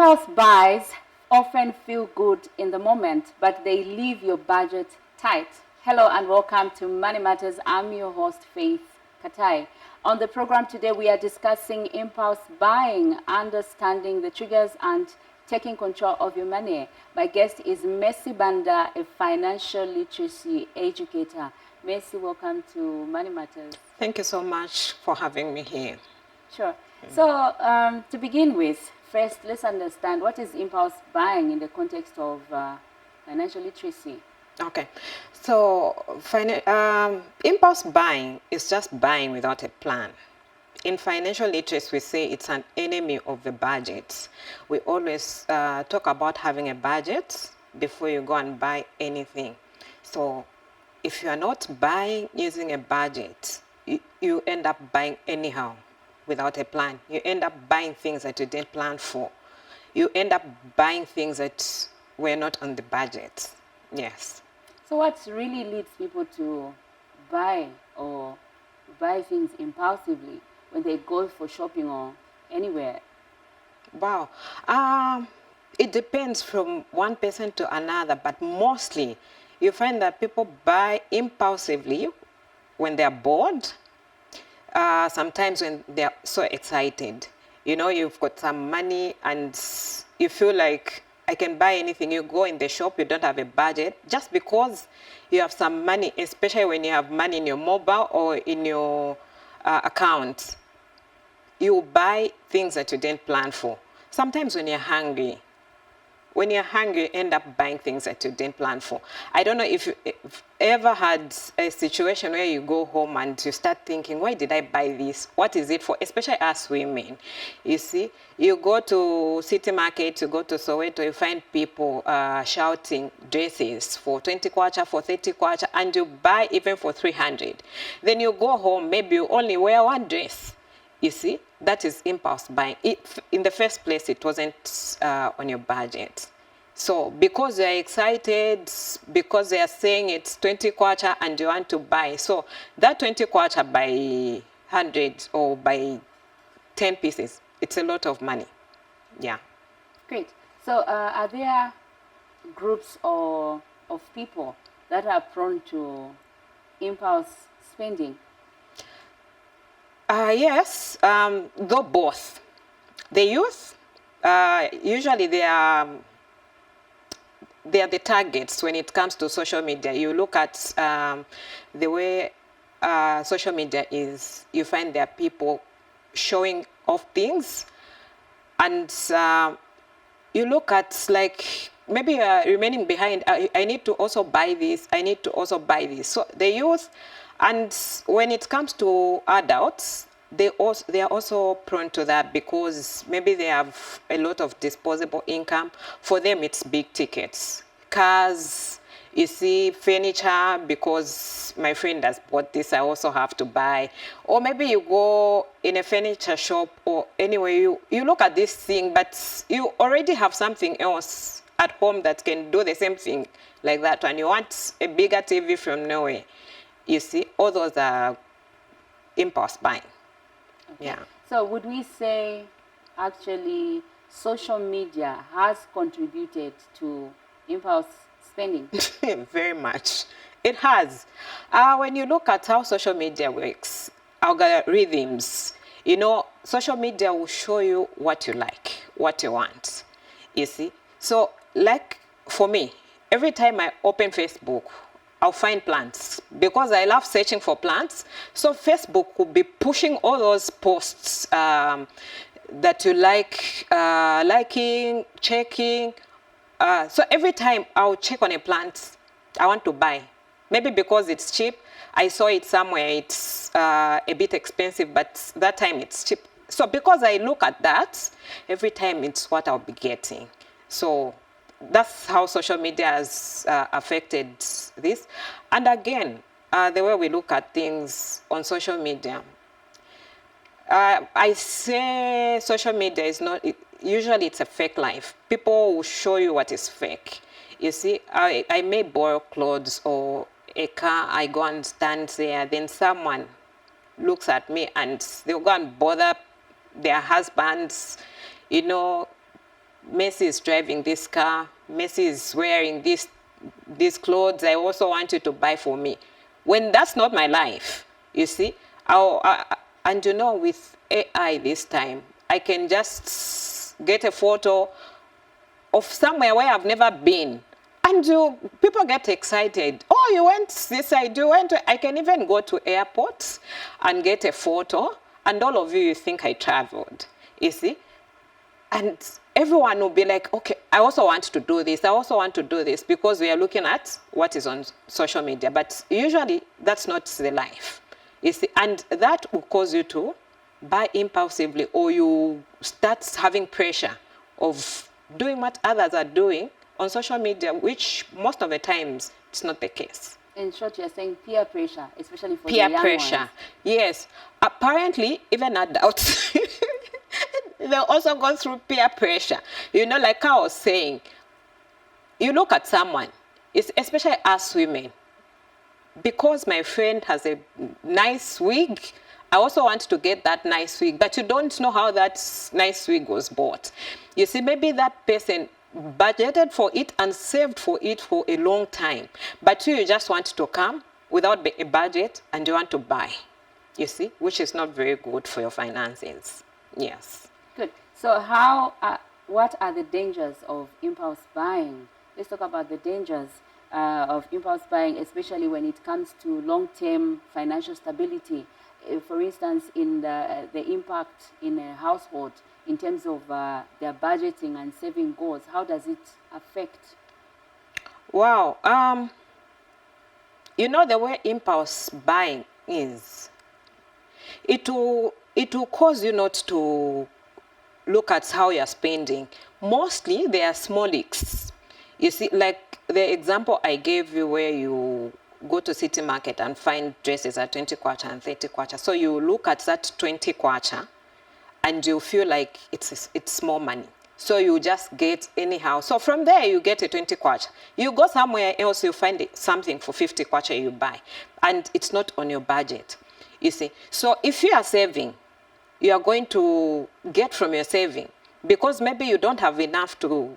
Impulse buys often feel good in the moment, but they leave your budget tight. Hello and welcome to Money Matters. I'm your host, Faith Katai. On the program today, we are discussing impulse buying, understanding the triggers and taking control of your money. My guest is MERCY Banda, a financial literacy educator. MERCY, welcome to Money Matters. Thank you so much for having me here. Sure. So to begin with, first, let's understand what is impulse buying in the context of financial literacy. Okay, so impulse buying is just buying without a plan. In financial literacy, we say it's an enemy of the budget. We always talk about having a budget before you go and buy anything. So if you are not buying using a budget, you end up buying anyhow without a plan. You end up buying things that you didn't plan for. You end up buying things that were not on the budget. Yes. So what really leads people to buy things impulsively when they go for shopping or anywhere? Wow. It depends from one person to another, but mostly you find that people buy impulsively when they're bored, sometimes when they're so excited. You know, you've got some money and you feel like I can buy anything. You go in the shop, you don't have a budget, just because you have some money, especially when you have money in your mobile or in your account. You buy things that you didn't plan for. Sometimes when you're hungry, you end up buying things that you didn't plan for. I don't know if you ever had a situation where you go home and you start thinking, why did I buy this? What is it for? Especially us women. You see, you go to city market, you go to Soweto, you find people shouting dresses for 20 kwacha, for 30 kwacha, and you buy even for 300. Then you go home, maybe you only wear one dress. You see, that is impulse buying. In the first place, it wasn't on your budget. So because they're excited, because they are saying it's 20 kwacha and you want to buy, so that 20 kwacha by 100 or by 10 pieces, it's a lot of money. Yeah. Great. So are there groups of people that are prone to impulse spending? Yes, though both. The youth, usually they are the targets when it comes to social media. You look at the way social media is, you find there are people showing off things, and you look at like maybe remaining behind. I need to also buy this. I need to also buy this. So the youth, and when it comes to adults, they are also prone to that because maybe they have a lot of disposable income. For them, it's big tickets, cars, you see, furniture, because my friend has bought this, I also have to buy. Or maybe you go in a furniture shop or anywhere, you look at this thing, but you already have something else at home that can do the same thing like that, and you want a bigger TV from nowhere. You see, all those are impulse buying. Okay. Yeah. So would we say actually social media has contributed to impulse spending? Very much. It has. When you look at how social media works, algorithms, you know, social media will show you what you like, what you want. You see? So, like for me, every time I open Facebook, I'll find plants because I love searching for plants. So Facebook will be pushing all those posts that you like, liking, checking. So every time I'll check on a plant I want to buy. Maybe because it's cheap. I saw it somewhere, it's a bit expensive, but that time it's cheap. So because I look at that, every time it's what I'll be getting. So that's how social media has affected this. And again, the way we look at things on social media, I say social media is not, usually it's a fake life. People will show you what is fake. You see, I may borrow clothes or a car, I go and stand there, then someone looks at me and they'll go and bother their husbands, you know, Mercy is driving this car, Mercy is wearing these clothes, I also want you to buy for me. When that's not my life, you see. And you know, with AI this time, I can just get a photo of somewhere where I've never been. And people get excited. Oh, you went this side, you went. I can even go to airports and get a photo, and all of you think I traveled, you see. And everyone will be like, okay, I also want to do this. I also want to do this, because we are looking at what is on social media. But usually that's not the life, you see. And that will cause you to buy impulsively, or you start having pressure of doing what others are doing on social media, which most of the times it's not the case. In short, you're saying peer pressure, especially for Peer the young pressure, ones. yes. Apparently, even adults, they also go through peer pressure. You know, like I was saying, you look at someone, it's especially us women, because my friend has a nice wig, I also want to get that nice wig, but you don't know how that nice wig was bought. You see, maybe that person budgeted for it and saved for it for a long time, but you just want to come without a budget and you want to buy, you see, which is not very good for your finances. Yes. Good. So what are the dangers of impulse buying? Let's talk about the dangers of impulse buying, especially when it comes to long-term financial stability. For instance, in the impact in a household in terms of their budgeting and saving goals, how does it affect? Wow. You know, the way impulse buying is, it will cause you not to look at how you're spending. Mostly, they are small leaks. You see, like the example I gave you, where you go to city market and find dresses at 20 kwacha and 30 kwacha. So you look at that 20 kwacha and you feel like it's more money. So you just get anyhow. So from there, you get a 20 kwacha. You go somewhere else, you find something for 50 kwacha, you buy. And it's not on your budget, you see. So if you are saving, you are going to get from your saving, because maybe you don't have enough to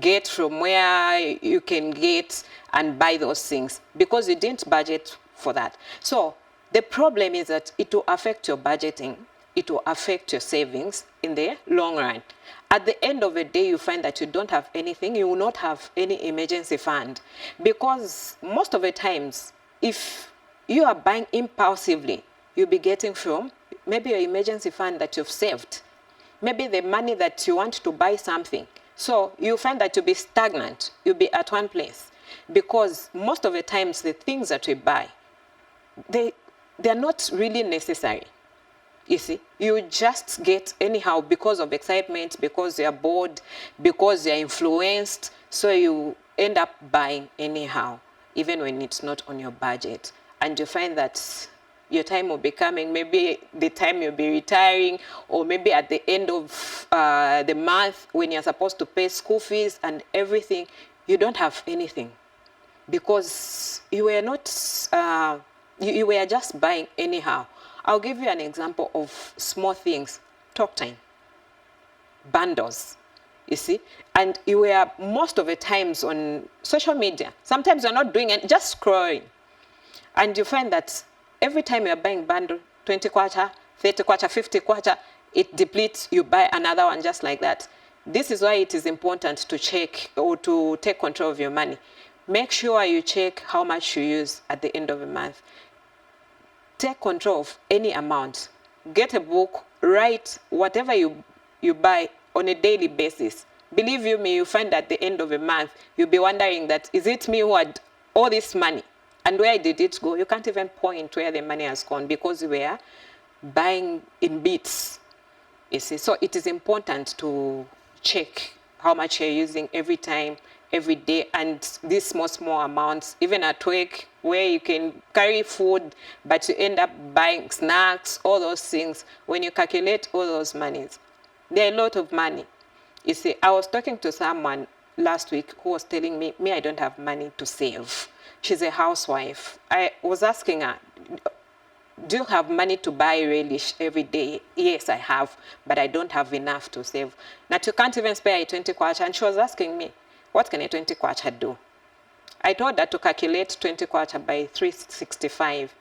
get from where you can get and buy those things, because you didn't budget for that. So the problem is that it will affect your budgeting, it will affect your savings in the long run. At the end of the day, you find that you don't have anything, you will not have any emergency fund, because most of the times, if you are buying impulsively, you'll be getting from maybe your emergency fund that you've saved, maybe the money that you want to buy something. So you find that you'll be stagnant, you'll be at one place, because most of the times the things that we buy, they're not really necessary. You see, you just get anyhow because of excitement, because you're bored, because you're influenced, so you end up buying anyhow, even when it's not on your budget. And you find that your time will be coming, maybe the time you'll be retiring, or maybe at the end of the month when you're supposed to pay school fees and everything, you don't have anything, because you were not, you were just buying anyhow. I'll give you an example of small things. Talk time, bundles, you see. And you were most of the times on social media. Sometimes you're not doing it, just scrolling. And you find that every time you're buying bundle, 20 kwacha, 30 kwacha, 50 kwacha, it depletes, you buy another one just like that. This is why it is important to check or to take control of your money. Make sure you check how much you use at the end of the month. Take control of any amount. Get a book, write whatever you buy on a daily basis. Believe you me, you find at the end of the month, you'll be wondering that, is it me who had all this money? And where did it go? You can't even point where the money has gone, because we are buying in bits, you see. So it is important to check how much you're using every time, every day, and these small amounts, even at work, where you can carry food, but you end up buying snacks, all those things. When you calculate all those monies, they're a lot of money. You see, I was talking to someone last week who was telling me, I don't have money to save. She's a housewife. I was asking her, do you have money to buy relish every day? Yes, I have, but I don't have enough to save. Now, you can't even spare a 20 kwacha. And she was asking me, what can a 20 kwacha do? I told her to calculate 20 kwacha by 365.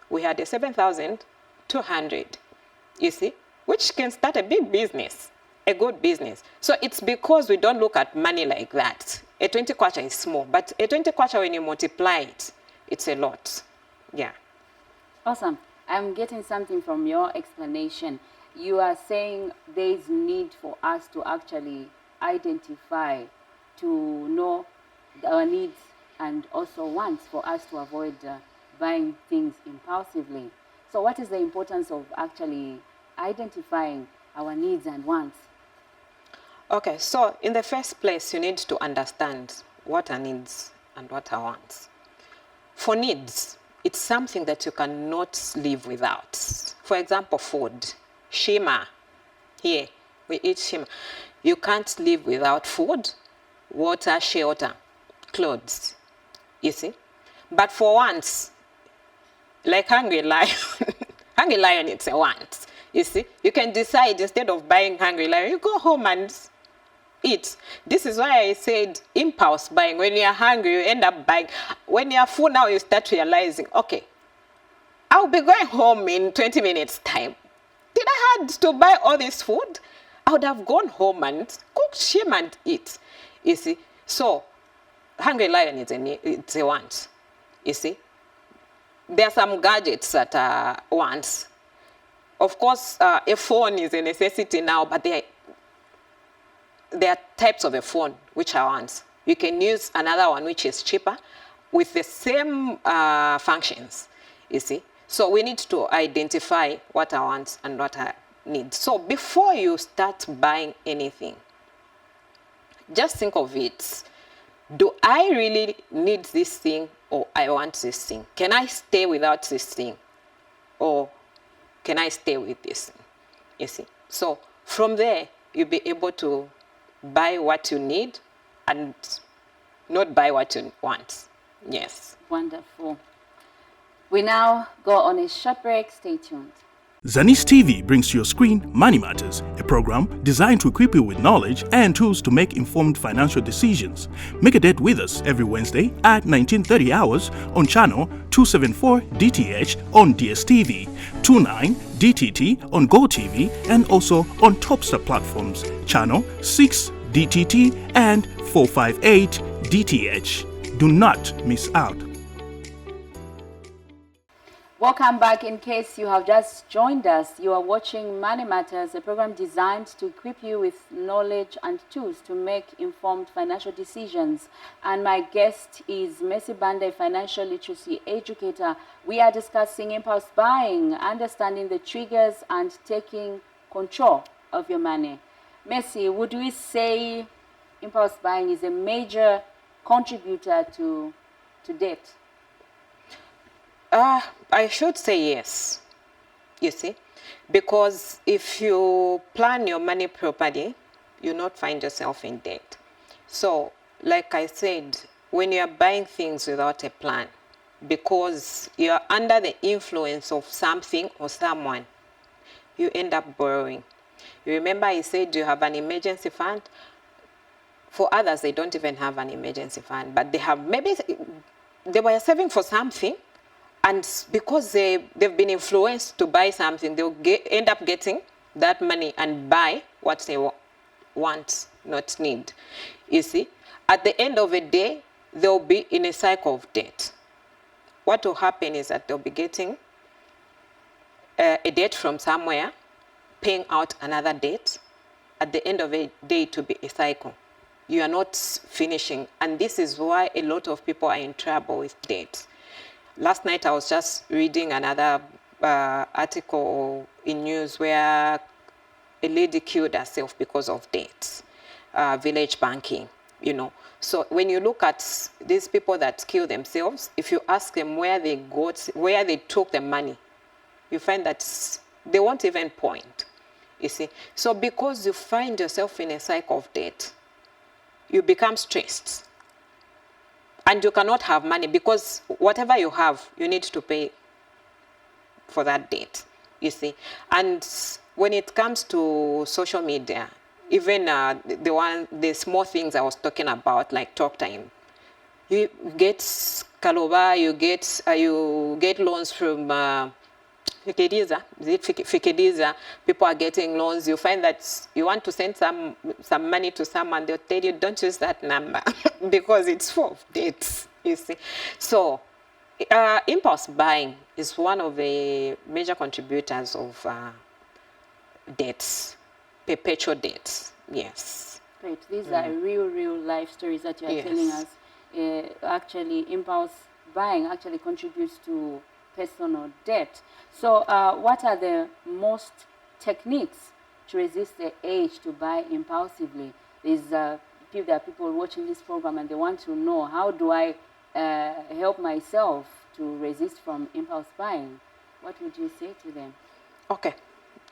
We had a 7,200, you see, which can start a big business, a good business. So it's because we don't look at money like that. A 20 kwacha is small, but a 20 kwacha, when you multiply it, it's a lot. Yeah. Awesome. I'm getting something from your explanation. You are saying there is need for us to actually identify, to know our needs and also wants, for us to avoid buying things impulsively. So what is the importance of actually identifying our needs and wants? Okay, so in the first place, you need to understand what are needs and what are wants. For needs, it's something that you cannot live without. For example, food. Shima. Here, we eat shima. You can't live without food, water, shelter, clothes. You see? But for wants, like Hungry Lion, Hungry Lion, it's a want. You see? You can decide, instead of buying Hungry Lion, you go home and eat. This is why I said impulse buying. When you're hungry, you end up buying. When you're full now, you start realizing, okay, I'll be going home in 20 minutes time. Did I have to buy all this food? I would have gone home and cooked shim and eat. You see? So, Hungry Lion is it's a want. You see? There are some gadgets that are wants. Of course, a phone is a necessity now, but there are types of a phone which are wants. You can use another one which is cheaper with the same functions, you see. So we need to identify what are wants and what are needs. So before you start buying anything, just think of it. Do I really need this thing, or I want this thing? Can I stay without this thing, or can I stay with this thing? You see. So from there, you'll be able to buy what you need and not buy what you want. Yes. Wonderful. We now go on a short break. Stay tuned. Zanis TV brings to your screen Money Matters, a program designed to equip you with knowledge and tools to make informed financial decisions. Make a date with us every Wednesday at 19:30 hours on channel 274 DTH on DSTV, 29 DTT on GoTV, and also on Topstar platforms, channel 6 DTT and 458 DTH. Do not miss out. Welcome back. In case you have just joined us, you are watching Money Matters, a program designed to equip you with knowledge and tools to make informed financial decisions. And my guest is MERCY BANDA, a financial literacy educator. We are discussing impulse buying, understanding the triggers, and taking control of your money. MERCY, would we say impulse buying is a major contributor to debt? I should say yes, you see, because if you plan your money properly, you'll not find yourself in debt. So, like I said, when you're buying things without a plan, because you're under the influence of something or someone, you end up borrowing. You remember I said you have an emergency fund? For others, they don't even have an emergency fund, but they have, maybe they were saving for something, and because they've been influenced to buy something, they'll end up getting that money and buy what they want, not need. You see, at the end of the day, they'll be in a cycle of debt. What will happen is that they'll be getting a debt from somewhere, paying out another debt. At the end of the day, to be a cycle. You are not finishing. And this is why a lot of people are in trouble with debt. Last night, I was just reading another article in news where a lady killed herself because of debt, village banking, you know. So when you look at these people that kill themselves, if you ask them where they took the money, you find that they won't even point, you see. So because you find yourself in a cycle of debt, you become stressed. And you cannot have money because whatever you have, you need to pay for that debt, you see. And when it comes to social media, even the small things I was talking about, like talk time, you get Kaloba, you get loans from Fikediza. Is it Fikediza? People are getting loans. You find that you want to send some money to someone, they'll tell you, don't use that number because it's full of debts, you see. So impulse buying is one of the major contributors of debts, perpetual debts, yes. Great. These are real life stories that you are telling us. Actually, impulse buying actually contributes to personal debt. So what are the most techniques to resist the urge to buy impulsively? There are people watching this program and they want to know, how do I help myself to resist from impulse buying? What would you say to them? Okay.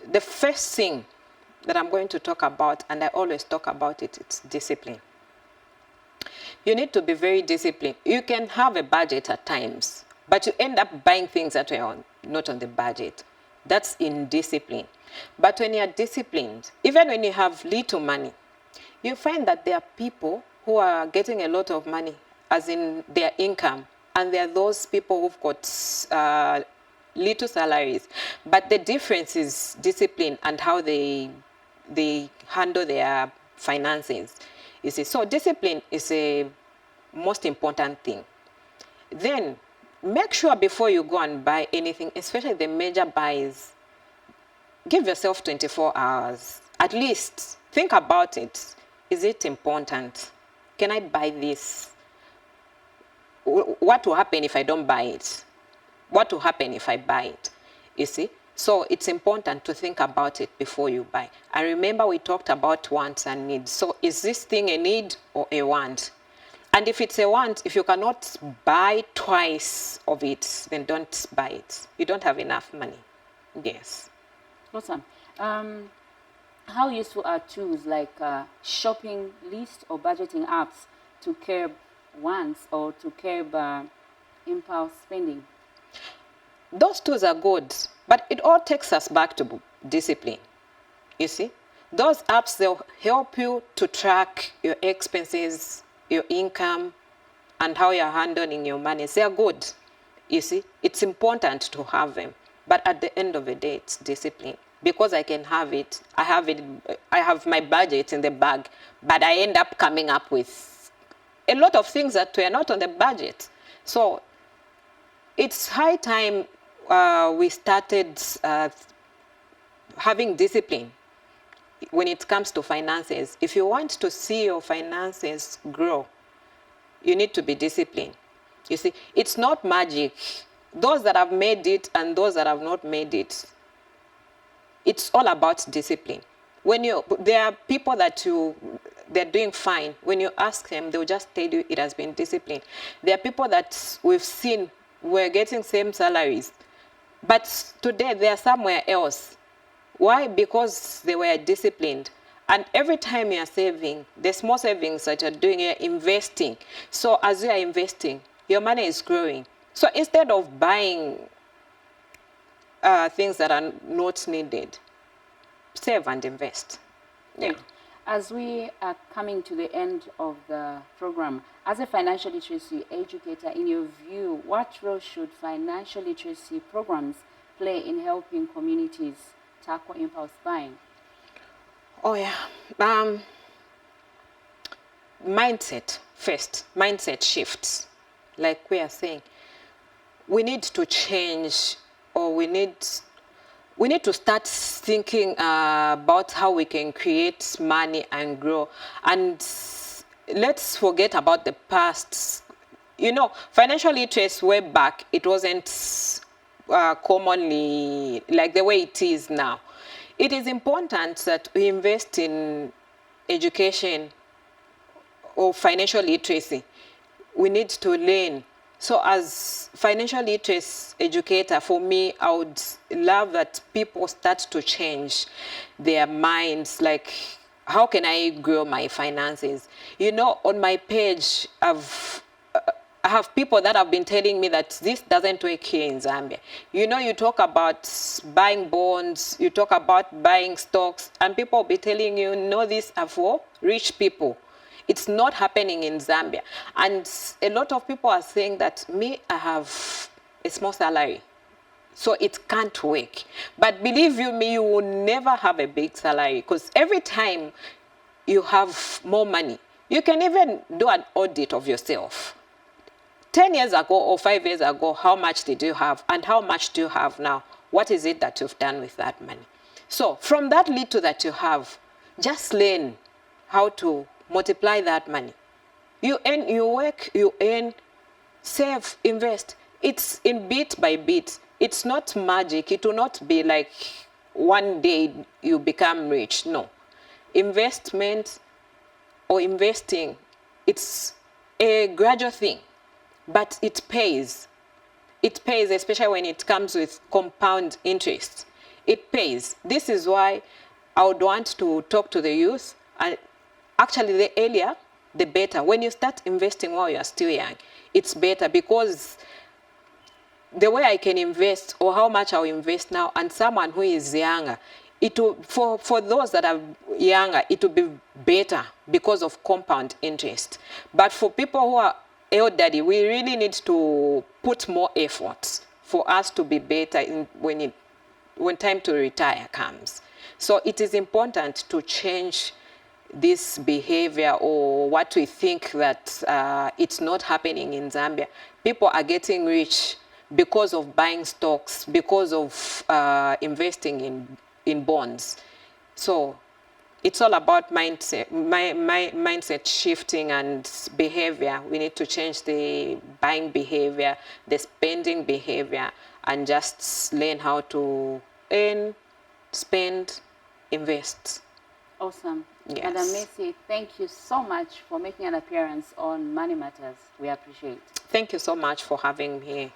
The first thing that I'm going to talk about, and I always talk about it, it's discipline. You need to be very disciplined. You can have a budget at times, but you end up buying things that are not on the budget. That's indiscipline. But when you're disciplined, even when you have little money, you find that there are people who are getting a lot of money, as in their income, and there are those people who've got little salaries. But the difference is discipline and how they handle their finances. You see, so discipline is a most important thing. Then make sure before you go and buy anything, especially the major buys, give yourself 24 hours. At least think about it. Is it important? Can I buy this? What will happen if I don't buy it? What will happen if I buy it? You see? So it's important to think about it before you buy. And remember, we talked about wants and needs. So is this thing a need or a want? And if it's a want, if you cannot buy twice of it, then don't buy it. You don't have enough money. Yes. Awesome. How useful are tools like shopping list or budgeting apps to curb wants or to curb impulse spending? Those tools are good, but it all takes us back to discipline. You see, those apps, they'll help you to track your expenses, your income, and how you're handling your money. They are good. You see, it's important to have them, but at the end of the day, it's discipline. Because I can have it, I have my budget in the bag, but I end up coming up with a lot of things that were not on the budget. So it's high time we started having discipline when it comes to finances. If you want to see your finances grow, you need to be disciplined. You see, it's not magic. Those that have made it and those that have not made it, it's all about discipline. There are people that they're doing fine. When you ask them, they'll just tell you it has been discipline. There are people that we've seen were getting same salaries, but today they are somewhere else. Why? Because they were disciplined. And every time you are saving, the small savings that you're doing, you're investing. So as you are investing, your money is growing. So instead of buying things that are not needed, save and invest. Yeah. As we are coming to the end of the program, as a financial literacy educator, in your view, what role should financial literacy programs play in helping communities tackle impulse buying? Oh yeah, mindset first, mindset shifts. Like we are saying, we need to change, or we need to start thinking about how we can create money and grow. And let's forget about the past. You know, financial literacy way back, it wasn't commonly like the way it is now. It is important that we invest in education or financial literacy. We need to learn. So as financial literacy educator, for me, I would love that people start to change their minds, like, how can I grow my finances? You know, on my page, I have people that have been telling me that this doesn't work here in Zambia. You know, you talk about buying bonds, you talk about buying stocks, and people will be telling you, no, these are for rich people. It's not happening in Zambia. And a lot of people are saying that, I have a small salary, so it can't work. But believe you me, you will never have a big salary, because every time you have more money, you can even do an audit of yourself. 10 years ago or 5 years ago, how much did you have and how much do you have now? What is it that you've done with that money? So from that little that you have, just learn how to multiply that money. You earn, you work, you earn, save, invest. It's in bit by bit. It's not magic. It will not be like one day you become rich. No. Investment or investing, it's a gradual thing. But it pays. It pays, especially when it comes with compound interest. It pays. This is why I would want to talk to the youth. And actually, the earlier, the better. When you start investing while you are still young, it's better, because the way I can invest or how much I'll invest now and someone who is younger, it will, for those that are younger, it will be better because of compound interest. But for people who are elderly, we really need to put more effort for us to be better when time to retire comes. So it is important to change this behavior, or what we think that it's not happening in Zambia. People are getting rich because of buying stocks, because of investing in bonds. So it's all about mindset, mindset shifting and behavior. We need to change the buying behavior, the spending behavior, and just learn how to earn, spend, invest. Awesome. Yes. Madam Mercy, thank you so much for making an appearance on Money Matters. We appreciate it. Thank you so much for having me here.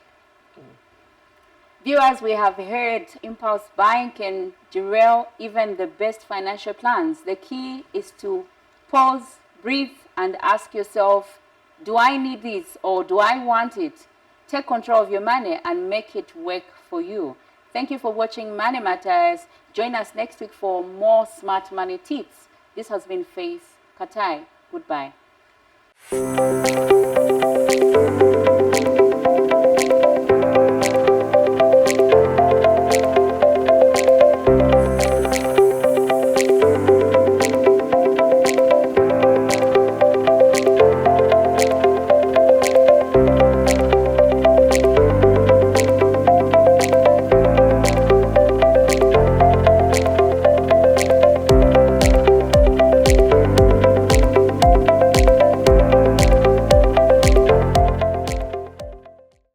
Viewers, we have heard impulse buying can derail even the best financial plans. The key is to pause, breathe, and ask yourself, do I need this or do I want it? Take control of your money and make it work for you. Thank you for watching Money Matters. Join us next week for more smart money tips. This has been Faith Katai. Goodbye.